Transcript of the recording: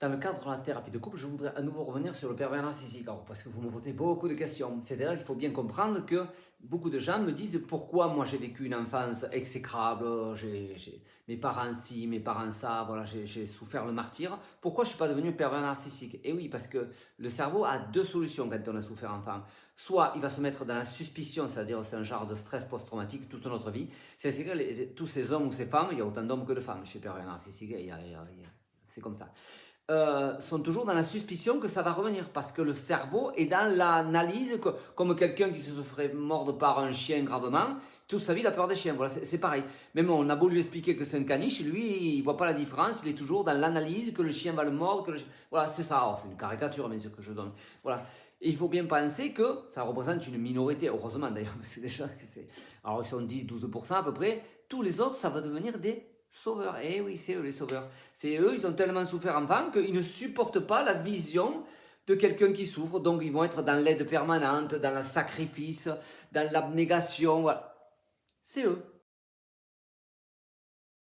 Dans le cadre de la thérapie de couple, je voudrais à nouveau revenir sur le pervers narcissique, alors, parce que vous me posez beaucoup de questions. C'est-à-dire qu'il faut bien comprendre que beaucoup de gens me disent pourquoi moi j'ai vécu une enfance exécrable, mes parents ci, mes parents ça, voilà, j'ai souffert le martyre. Pourquoi je ne suis pas devenu pervers narcissique? Et oui, parce que le cerveau a deux solutions quand on a souffert enfant. Soit il va se mettre dans la suspicion, c'est-à-dire c'est un genre de stress post-traumatique toute notre vie. C'est que tous ces hommes ou ces femmes, il y a autant d'hommes que de femmes chez pervers narcissique, c'est comme ça. Sont toujours dans la suspicion que ça va revenir parce que le cerveau est dans l'analyse, comme quelqu'un qui se ferait mordre par un chien gravement, toute sa vie il a peur des chiens, voilà, c'est pareil. Même on a beau lui expliquer que c'est un caniche, lui il voit pas la différence, il est toujours dans l'analyse que le chien va le mordre, voilà, c'est ça. Alors, c'est une caricature mais ce que je donne, voilà. Et il faut bien penser que ça représente une minorité, heureusement d'ailleurs, parce que déjà, alors ils sont 10-12% à peu près, tous les autres ça va devenir des sauveurs. Eh oui, c'est eux les sauveurs. C'est eux, ils ont tellement souffert enfant qu'ils ne supportent pas la vision de quelqu'un qui souffre. Donc ils vont être dans l'aide permanente, dans le sacrifice, dans l'abnégation. Voilà. C'est eux.